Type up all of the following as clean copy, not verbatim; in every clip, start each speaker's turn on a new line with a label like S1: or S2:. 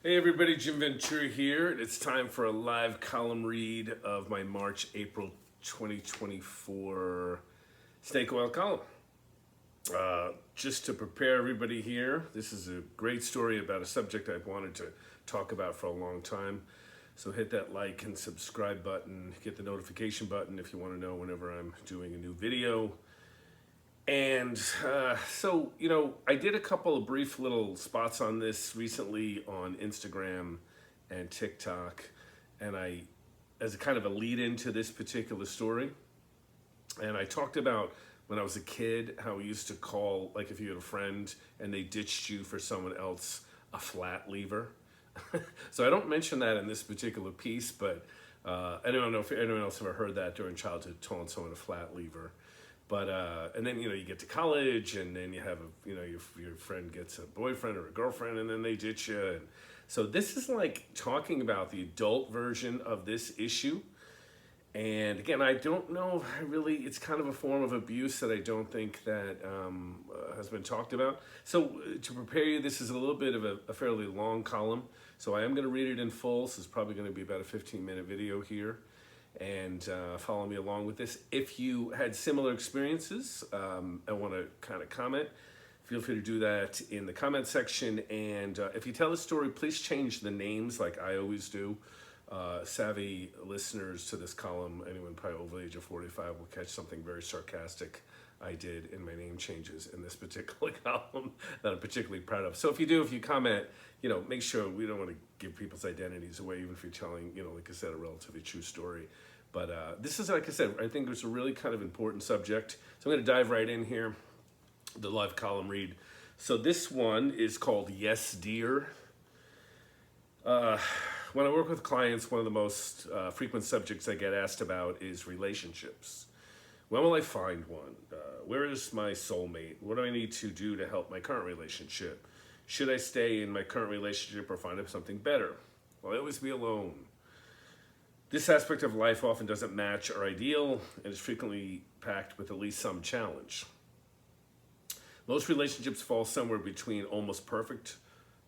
S1: Hey everybody, Jim Ventura here. It's time for a live column read of my March-April 2024 snake oil column. Just to prepare everybody here, this is a great story about a subject I've wanted to talk about for a long time. So hit that like and subscribe button, hit the notification button if you want to know whenever I'm doing a new video. And I did a couple of brief little spots on this recently on Instagram and TikTok, and as a kind of a lead into this particular story, and I talked about when I was a kid, how we used to call, like if you had a friend and they ditched you for someone else, a flat lever. So I don't mention that in this particular piece, but I don't know if anyone else ever heard that during childhood, calling someone a flat lever. But and then you get to college, and then you have your friend gets a boyfriend or a girlfriend, and then they ditch you. And so this is like talking about the adult version of this issue. And again, I don't know if it's kind of a form of abuse that I don't think that has been talked about. So to prepare you, this is a little bit of a fairly long column. So I am going to read it in full. So it's probably going to be about a 15-minute video here. And follow me along with this. If you had similar experiences and want to kind of comment, feel free to do that in the comment section. And if you tell a story, please change the names like I always do. Savvy listeners to this column, anyone probably over the age of 45 will catch something very sarcastic I did in my name changes in this particular column that I'm particularly proud of. So if you comment, make sure we don't want to give people's identities away, even if you're telling, like I said, a relatively true story. But this is, like I said, I think it's a really kind of important subject. So I'm going to dive right in here, the live column read. So this one is called Yes, Dear. When I work with clients, one of the most frequent subjects I get asked about is relationships. When will I find one? Where is my soulmate? What do I need to do to help my current relationship? Should I stay in my current relationship or find something better? Will I always be alone? This aspect of life often doesn't match our ideal and is frequently packed with at least some challenge. Most relationships fall somewhere between almost perfect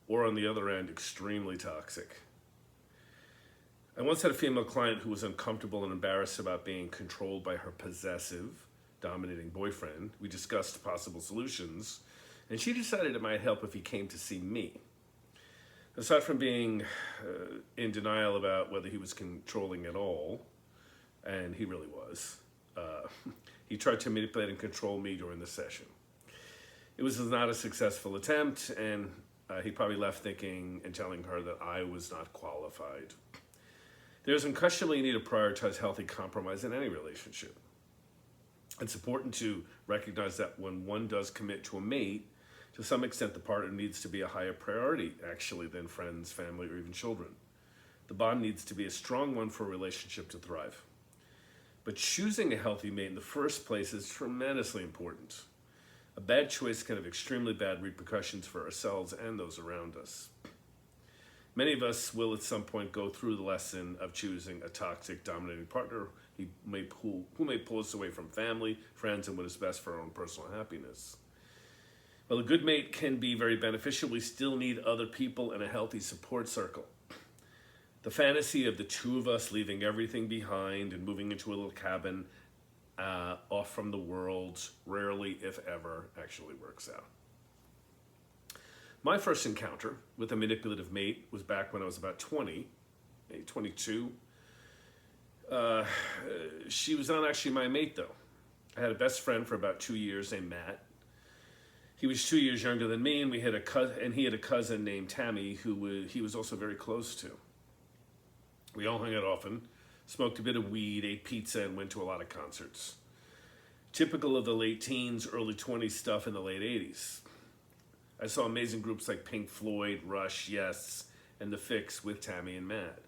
S1: or, on the other end, extremely toxic. I once had a female client who was uncomfortable and embarrassed about being controlled by her possessive, dominating boyfriend. We discussed possible solutions, and she decided it might help if he came to see me. Aside from being in denial about whether he was controlling at all, and he really was, he tried to manipulate and control me during the session. It was not a successful attempt, and he probably left thinking and telling her that I was not qualified. There's unquestionably a need to prioritize healthy compromise in any relationship. It's important to recognize that when one does commit to a mate, to some extent the partner needs to be a higher priority, actually, than friends, family, or even children. The bond needs to be a strong one for a relationship to thrive. But choosing a healthy mate in the first place is tremendously important. A bad choice can have extremely bad repercussions for ourselves and those around us. Many of us will at some point go through the lesson of choosing a toxic, dominating partner who may pull us away from family, friends, and what is best for our own personal happiness. While a good mate can be very beneficial, we still need other people and a healthy support circle. The fantasy of the two of us leaving everything behind and moving into a little cabin off from the world rarely, if ever, actually works out. My first encounter with a manipulative mate was back when I was about 20, maybe 22. She was not actually my mate, though. I had a best friend for about 2 years named Matt. He was 2 years younger than me, and he had a cousin named Tammy who he was also very close to. We all hung out often, smoked a bit of weed, ate pizza, and went to a lot of concerts. Typical of the late teens, early 20s stuff in the late 80s. I saw amazing groups like Pink Floyd, Rush, Yes, and The Fix with Tammy and Matt.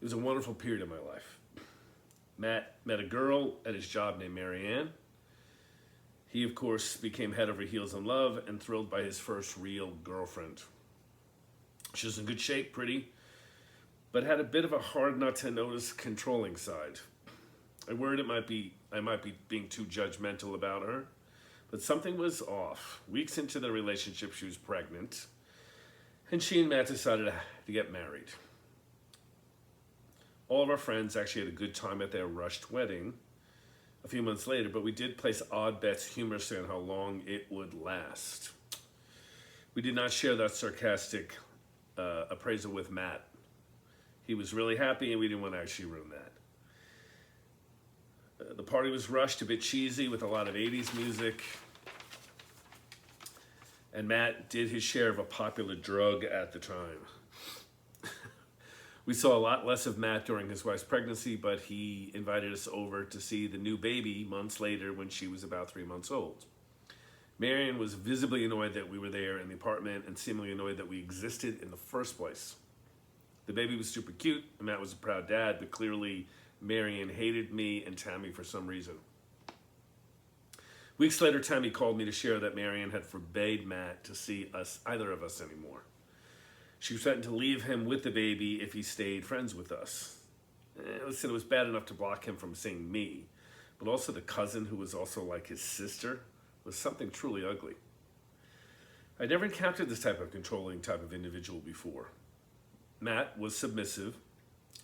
S1: It was a wonderful period of my life. Matt met a girl at his job named Marianne. He, of course, became head over heels in love and thrilled by his first real girlfriend. She was in good shape, pretty, but had a bit of a hard not to notice controlling side. I worried I might be being too judgmental about her, but something was off. Weeks into the relationship, she was pregnant, And she and Matt decided to get married. All of our friends actually had a good time at their rushed wedding a few months later, but we did place odd bets humorously on how long it would last. We did not share that sarcastic appraisal with Matt. He was really happy and we didn't want to actually ruin that. The party was rushed, a bit cheesy with a lot of 80s music. And Matt did his share of a popular drug at the time. We saw a lot less of Matt during his wife's pregnancy, but he invited us over to see the new baby months later when she was about 3 months old. Marion was visibly annoyed that we were there in the apartment and seemingly annoyed that we existed in the first place. The baby was super cute, and Matt was a proud dad, but clearly Marion hated me and Tammy for some reason. Weeks later, Tammy called me to share that Marion had forbade Matt to see either of us anymore. She threatened to leave him with the baby if he stayed friends with us. Listen, it was bad enough to block him from seeing me, but also the cousin who was also like his sister was something truly ugly. I'd never encountered this type of controlling type of individual before. Matt was submissive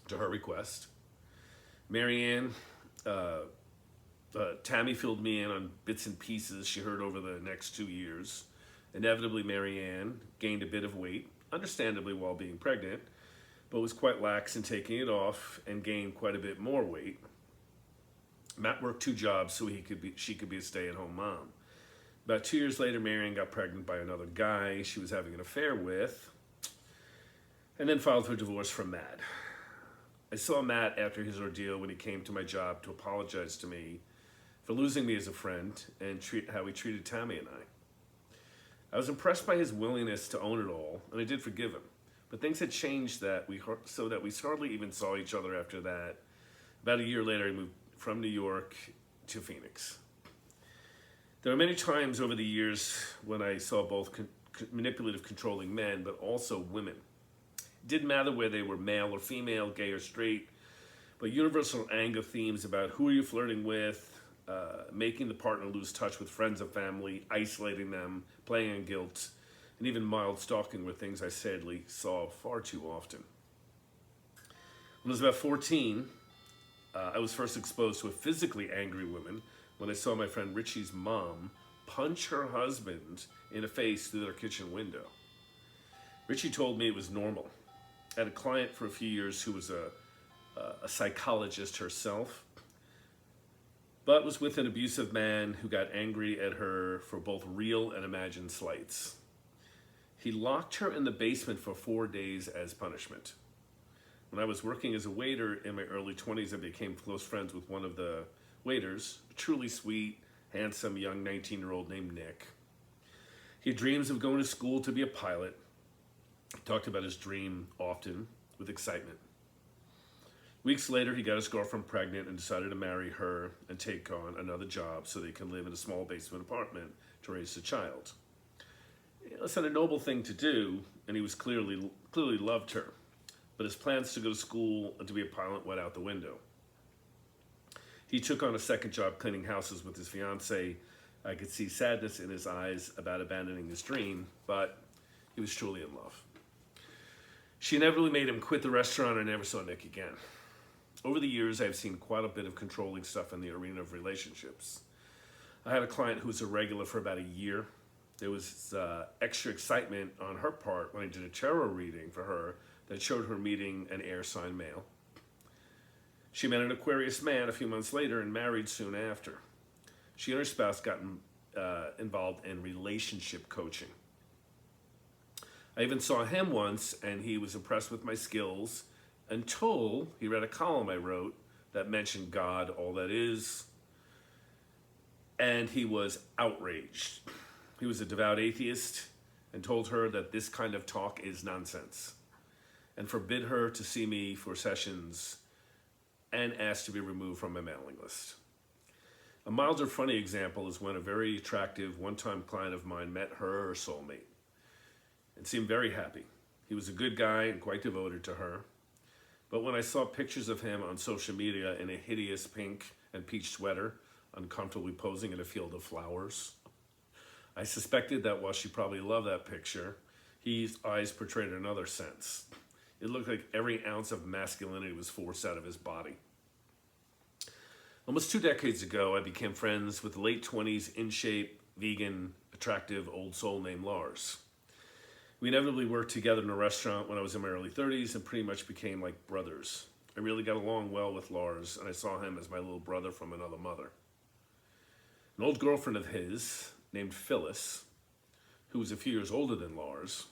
S1: to her request. Marianne, Tammy filled me in on bits and pieces she heard over the next 2 years. Inevitably, Marianne gained a bit of weight, understandably while being pregnant, but was quite lax in taking it off and gained quite a bit more weight. Matt worked 2 jobs so she could be a stay-at-home mom. About 2 years later, Marianne got pregnant by another guy she was having an affair with, and then filed for divorce from Matt. I saw Matt after his ordeal when he came to my job to apologize to me for losing me as a friend and how he treated Tammy and I was impressed by his willingness to own it all, and I did forgive him. But things had changed so that we hardly even saw each other after that. About a year later, I moved from New York to Phoenix. There were many times over the years when I saw both manipulative, controlling men, but also women. It didn't matter whether they were male or female, gay or straight, but universal anger themes about who are you flirting with, making the partner lose touch with friends and family, isolating them, playing on guilt, and even mild stalking were things I sadly saw far too often. When I was about 14, I was first exposed to a physically angry woman when I saw my friend Richie's mom punch her husband in the face through their kitchen window. Richie told me it was normal. I had a client for a few years who was a psychologist herself, but was with an abusive man who got angry at her for both real and imagined slights. He locked her in the basement for 4 days as punishment. When I was working as a waiter in my early 20s, I became close friends with one of the waiters, a truly sweet, handsome young 19-year-old named Nick. He had dreams of going to school to be a pilot. He talked about his dream often with excitement. Weeks later, he got his girlfriend pregnant and decided to marry her and take on another job so they can live in a small basement apartment to raise the child. It's a noble thing to do, and he was clearly loved her. But his plans to go to school and to be a pilot went out the window. He took on a second job cleaning houses with his fiancée. I could see sadness in his eyes about abandoning his dream, but he was truly in love. She inevitably made him quit the restaurant and I never saw Nick again. Over the years, I've seen quite a bit of controlling stuff in the arena of relationships. I had a client who was a regular for about a year. There was extra excitement on her part when I did a tarot reading for her that showed her meeting an air sign male. She met an Aquarius man a few months later and married soon after. She and her spouse got involved in relationship coaching. I even saw him once, and he was impressed with my skills until he read a column I wrote that mentioned God, all that is, and he was outraged. He was a devout atheist and told her that this kind of talk is nonsense and forbid her to see me for sessions and asked to be removed from my mailing list. A milder funny example is when a very attractive one-time client of mine met her soulmate and seemed very happy. He was a good guy and quite devoted to her. But when I saw pictures of him on social media in a hideous pink and peach sweater, uncomfortably posing in a field of flowers, I suspected that while she probably loved that picture, His eyes portrayed another sense. It looked like every ounce of masculinity was forced out of his body. Almost 2 decades ago, I became friends with the late 20s, in shape, vegan, attractive old soul named Lars. We inevitably worked together in a restaurant when I was in my early 30s and pretty much became like brothers. I really got along well with Lars, and I saw him as my little brother from another mother. An old girlfriend of his, named Phyllis, who was a few years older than Lars,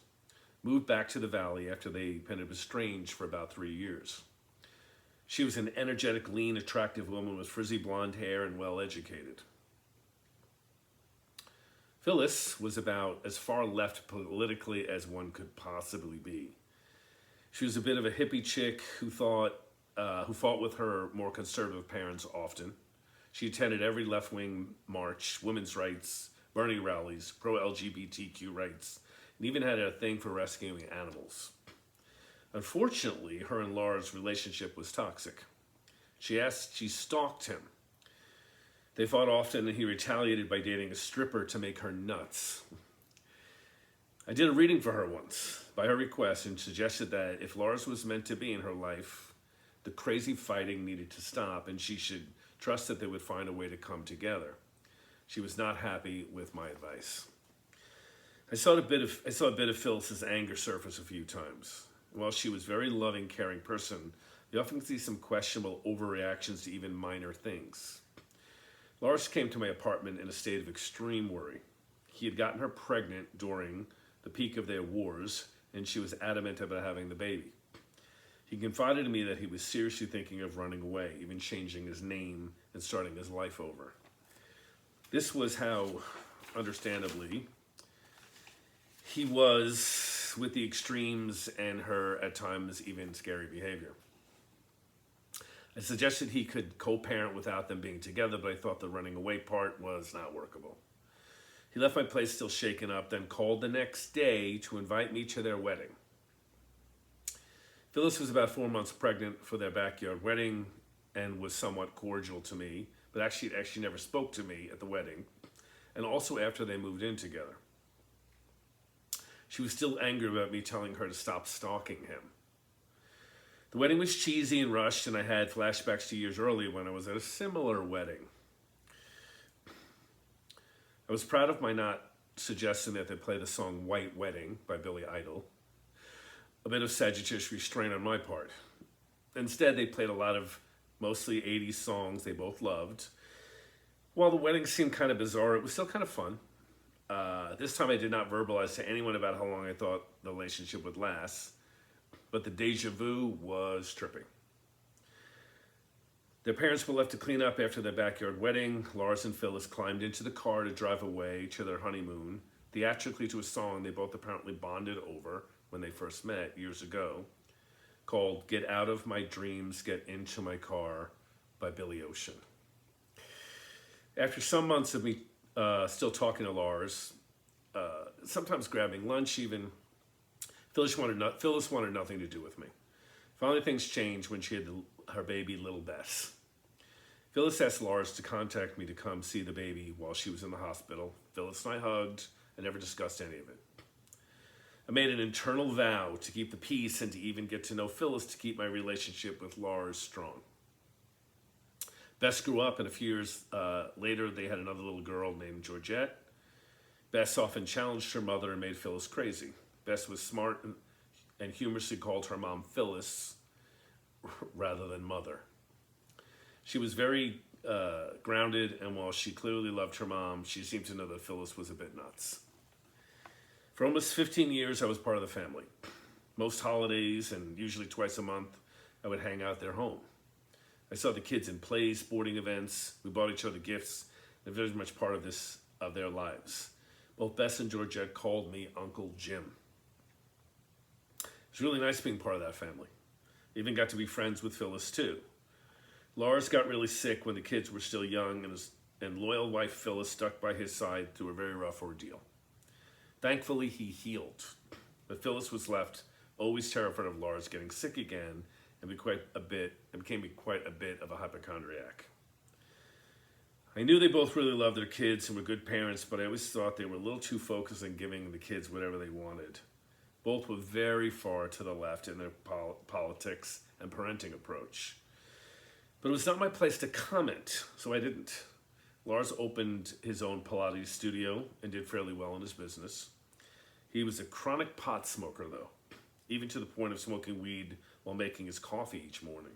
S1: moved back to the valley after they had been estranged for about 3 years. She was an energetic, lean, attractive woman with frizzy blonde hair and well-educated. Phyllis was about as far left politically as one could possibly be. She was a bit of a hippie chick who fought with her more conservative parents often. She attended every left-wing march, women's rights, Bernie rallies, pro-LGBTQ rights, and even had a thing for rescuing animals. Unfortunately, her and Lars' relationship was toxic. She stalked him. They fought often, and he retaliated by dating a stripper to make her nuts. I did a reading for her once, by her request, and suggested that if Lars was meant to be in her life, the crazy fighting needed to stop, and she should trust that they would find a way to come together. She was not happy with my advice. I saw a bit of Phyllis's anger surface a few times. While she was a very loving, caring person, you often see some questionable overreactions to even minor things. Lars came to my apartment in a state of extreme worry. He had gotten her pregnant during the peak of their wars, and she was adamant about having the baby. He confided to me that he was seriously thinking of running away, even changing his name and starting his life over. This was how, understandably, he was with the extremes and her, at times, even scary behavior. I suggested he could co-parent without them being together, but I thought the running away part was not workable. He left my place still shaken up, then called the next day to invite me to their wedding. Phyllis was about 4 months pregnant for their backyard wedding and was somewhat cordial to me, but actually never spoke to me at the wedding, and also after they moved in together. She was still angry about me telling her to stop stalking him. The wedding was cheesy and rushed, and I had flashbacks to years earlier when I was at a similar wedding. I was proud of my not suggesting that they play the song White Wedding by Billy Idol. A bit of Sagittarius restraint on my part. Instead, they played a lot of mostly 80s songs they both loved. While the wedding seemed kind of bizarre, it was still kind of fun. This time I did not verbalize to anyone about how long I thought the relationship would last, but the deja vu was tripping. Their parents were left to clean up after their backyard wedding. Lars and Phyllis climbed into the car to drive away to their honeymoon, theatrically to a song they both apparently bonded over when they first met years ago, called Get Out of My Dreams, Get Into My Car by Billy Ocean. After some months of me still talking to Lars, sometimes grabbing lunch even, Phyllis wanted nothing to do with me. Finally, things changed when she had her baby, little Bess. Phyllis asked Lars to contact me to come see the baby while she was in the hospital. Phyllis and I hugged and never discussed any of it. I made an internal vow to keep the peace and to even get to know Phyllis to keep my relationship with Lars strong. Bess grew up, and a few years later, they had another little girl named Georgette. Bess often challenged her mother and made Phyllis crazy. Bess was smart and humorously called her mom Phyllis rather than mother. She was very grounded, and while she clearly loved her mom, she seemed to know that Phyllis was a bit nuts. For almost 15 years, I was part of the family. Most holidays, and usually twice a month, I would hang out at their home. I saw the kids in plays, sporting events. We bought each other gifts. They're very much part of their lives. Both Bess and Georgette called me Uncle Jim. It was really nice being part of that family. I even got to be friends with Phyllis too. Lars got really sick when the kids were still young, and loyal wife Phyllis stuck by his side through a very rough ordeal. Thankfully, he healed, but Phyllis was left always terrified of Lars getting sick again and became quite a bit of a hypochondriac. I knew they both really loved their kids and were good parents, but I always thought they were a little too focused on giving the kids whatever they wanted. Both were very far to the left in their politics and parenting approach. But it was not my place to comment, so I didn't. Lars opened his own Pilates studio and did fairly well in his business. He was a chronic pot smoker, though, even to the point of smoking weed while making his coffee each morning.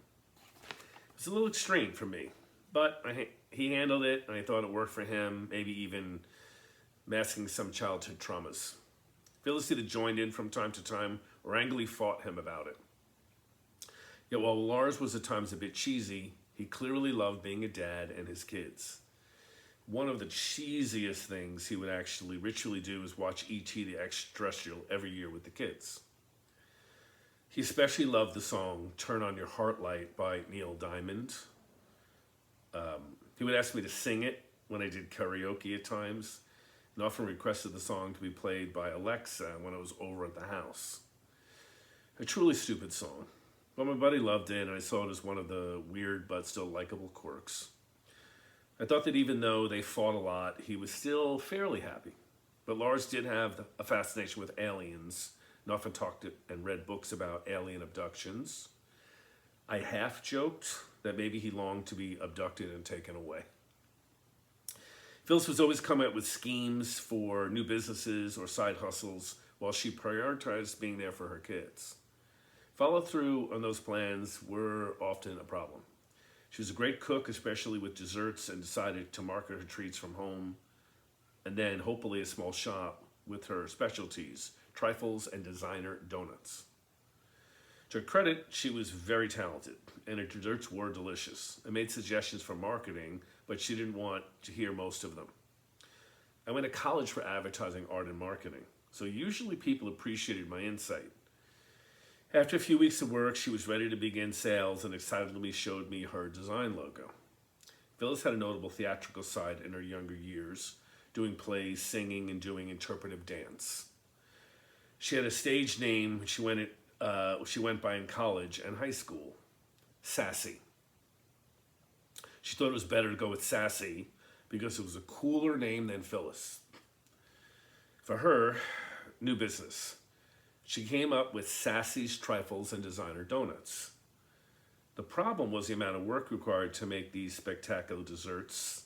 S1: It was a little extreme for me, but he handled it, and I thought it worked for him, maybe even masking some childhood traumas. Phyllis either joined in from time to time or angrily fought him about it. Yet while Lars was at times a bit cheesy, he clearly loved being a dad and his kids. One of the cheesiest things he would actually ritually do is watch E.T. the Extraterrestrial every year with the kids. He especially loved the song Turn on Your Heart Light by Neil Diamond. He would ask me to sing it when I did karaoke at times, and often requested the song to be played by Alexa when I was over at the house. A truly stupid song, but my buddy loved it, and I saw it as one of the weird but still likable quirks. I thought that even though they fought a lot, he was still fairly happy. But Lars did have a fascination with aliens, and often talked and read books about alien abductions. I half joked that maybe he longed to be abducted and taken away. Phyllis was always coming up with schemes for new businesses or side hustles while she prioritized being there for her kids. Follow through on those plans were often a problem. She was a great cook, especially with desserts, and decided to market her treats from home, and then hopefully a small shop with her specialties, trifles and designer donuts. To her credit, she was very talented, and her desserts were delicious. I made suggestions for marketing, but she didn't want to hear most of them. I went to college for advertising, art, and marketing, so usually people appreciated my insight. After a few weeks of work, she was ready to begin sales and excitedly showed me her design logo. Phyllis had a notable theatrical side in her younger years, doing plays, singing, and doing interpretive dance. She had a stage name she went by in college and high school, Sassy. She thought it was better to go with Sassy because it was a cooler name than Phyllis. For her, new business. She came up with Sassy's Trifles and Designer Donuts. The problem was the amount of work required to make these spectacular desserts,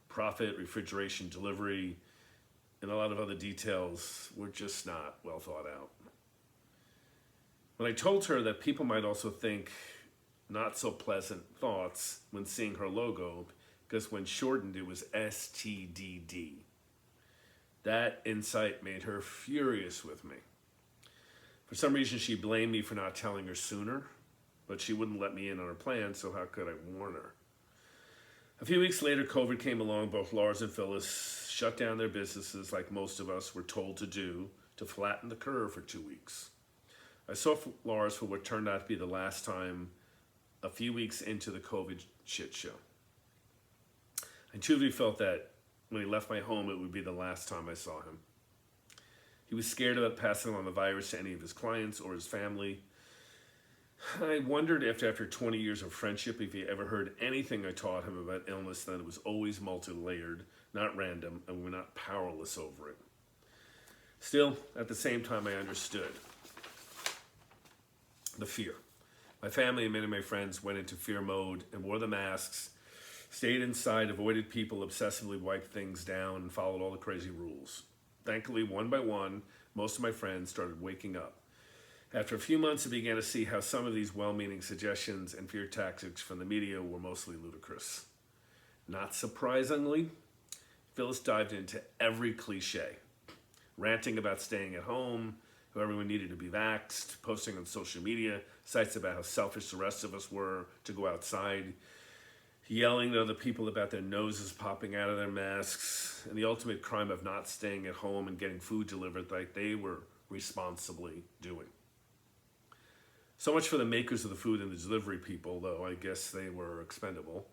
S1: profit, refrigeration, delivery, and a lot of other details were just not well thought out. When I told her that people might also think not so pleasant thoughts when seeing her logo, because when shortened it was STDD. That insight made her furious with me. For some reason, she blamed me for not telling her sooner, but she wouldn't let me in on her plan, so how could I warn her? A few weeks later, COVID came along. Both Lars and Phyllis shut down their businesses like most of us were told to do, to flatten the curve for 2 weeks. I saw Lars for what turned out to be the last time a few weeks into the COVID shit show. I truly felt that when he left my home, it would be the last time I saw him. He was scared about passing on the virus to any of his clients or his family. I wondered if after 20 years of friendship, if he ever heard anything I taught him about illness, that it was always multi-layered, not random, and we're not powerless over it. Still, at the same time, I understood the fear. My family and many of my friends went into fear mode and wore the masks, stayed inside, avoided people, obsessively wiped things down, and followed all the crazy rules. Thankfully, one by one, most of my friends started waking up. After a few months, I began to see how some of these well-meaning suggestions and fear tactics from the media were mostly ludicrous. Not surprisingly, Phyllis dived into every cliche, ranting about staying at home, how everyone needed to be vaxxed, posting on social media sites about how selfish the rest of us were to go outside, yelling at other people about their noses popping out of their masks, and the ultimate crime of not staying at home and getting food delivered like they were responsibly doing. So much for the makers of the food and the delivery people, though I guess they were expendable.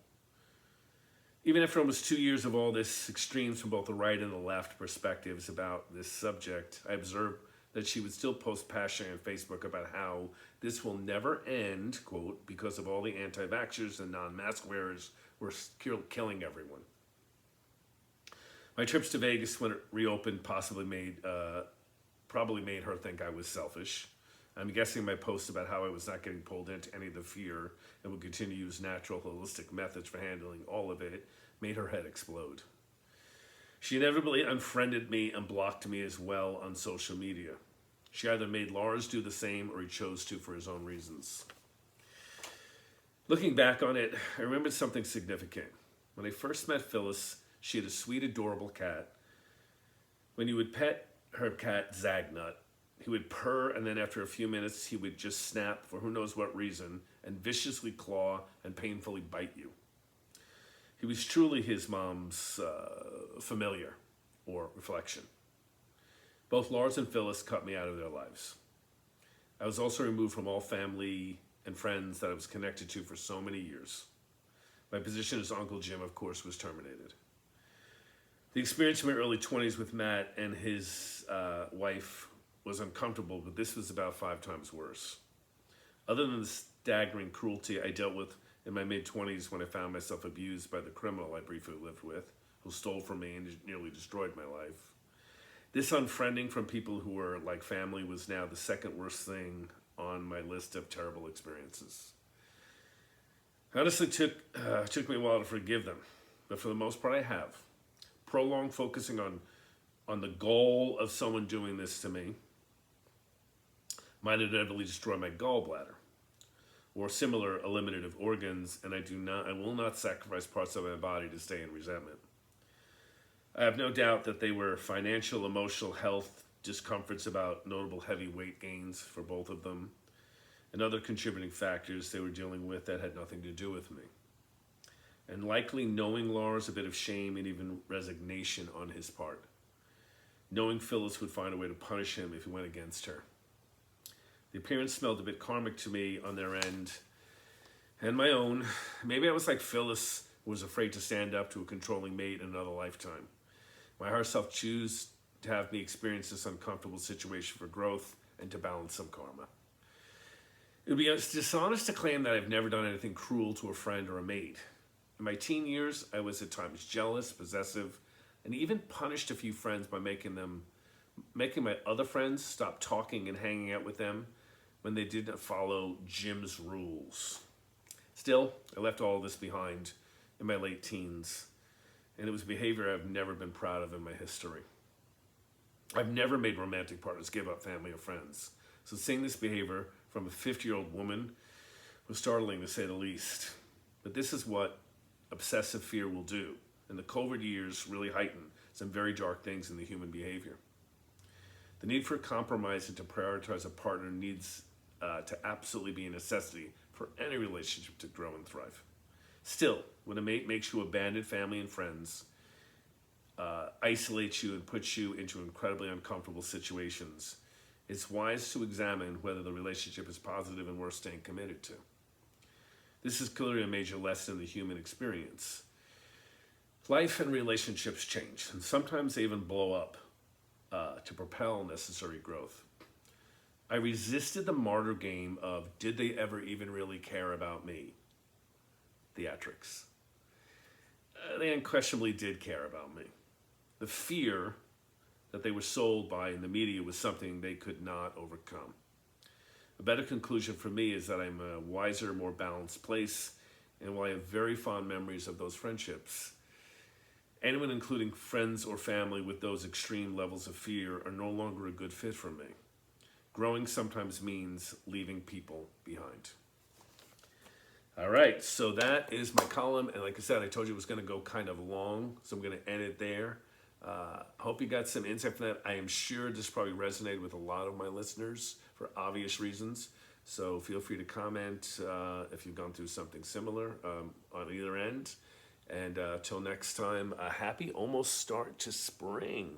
S1: Even after almost 2 years of all this extremes from both the right and the left perspectives about this subject, I observed that she would still post passionately on Facebook about how this will never end, quote, because of all the anti-vaxxers and non-mask wearers were killing everyone. My trips to Vegas when it reopened possibly made Probably made her think I was selfish. I'm guessing my post about how I was not getting pulled into any of the fear and would continue to use natural, holistic methods for handling all of it made her head explode. She inevitably unfriended me and blocked me as well on social media. She either made Lars do the same or he chose to for his own reasons. Looking back on it, I remembered something significant. When I first met Phyllis, she had a sweet, adorable cat. When you would pet her cat, Zagnut, he would purr, and then after a few minutes, he would just snap for who knows what reason and viciously claw and painfully bite you. He was truly his mom's familiar or reflection. Both Lars and Phyllis cut me out of their lives. I was also removed from all family and friends that I was connected to for so many years. My position as Uncle Jim, of course, was terminated. The experience in my early 20s with Matt and his wife was uncomfortable, but this was about 5 times worse. Other than the staggering cruelty I dealt with in my mid-20s when I found myself abused by the criminal I briefly lived with, who stole from me and nearly destroyed my life, this unfriending from people who were like family was now the second worst thing on my list of terrible experiences. Honestly, took me a while to forgive them, but for the most part I have. Prolonged focusing on the goal of someone doing this to me might inevitably destroy my gallbladder or similar eliminative organs, and I will not sacrifice parts of my body to stay in resentment. I have no doubt that they were financial, emotional, health discomforts about notable heavy weight gains for both of them, and other contributing factors they were dealing with that had nothing to do with me. And likely knowing Lars, a bit of shame and even resignation on his part. Knowing Phyllis would find a way to punish him if he went against her. The appearance smelled a bit karmic to me on their end and my own. Maybe I was like Phyllis, who was afraid to stand up to a controlling mate in another lifetime. My higher self chose to have me experience this uncomfortable situation for growth and to balance some karma. It would be dishonest to claim that I've never done anything cruel to a friend or a mate. In my teen years, I was at times jealous, possessive, and even punished a few friends by making my other friends stop talking and hanging out with them when they didn't follow Jim's rules. Still, I left all of this behind in my late teens, and it was behavior I've never been proud of in my history. I've never made romantic partners give up family or friends, so seeing this behavior from a 50-year-old woman was startling to say the least. But this is what obsessive fear will do, and the COVID years really heightened some very dark things in the human behavior. The need for compromise and to prioritize a partner needs to absolutely be a necessity for any relationship to grow and thrive. Still, when a mate makes you abandon family and friends, isolates you and puts you into incredibly uncomfortable situations, it's wise to examine whether the relationship is positive and worth staying committed to. This is clearly a major lesson in the human experience. Life and relationships change, and sometimes they even blow up to propel necessary growth. I resisted the martyr game of, did they ever even really care about me? Theatrics. They unquestionably did care about me. The fear that they were sold by in the media was something they could not overcome. A better conclusion for me is that I'm a wiser, more balanced place, and while I have very fond memories of those friendships, anyone including friends or family with those extreme levels of fear are no longer a good fit for me. Growing sometimes means leaving people behind. All right, so that is my column, and like I said, I told you it was going to go kind of long, so I'm going to end it there. Hope you got some insight from that. I am sure this probably resonated with a lot of my listeners for obvious reasons, so feel free to comment if you've gone through something similar on either end. And till next time, a happy almost start to spring.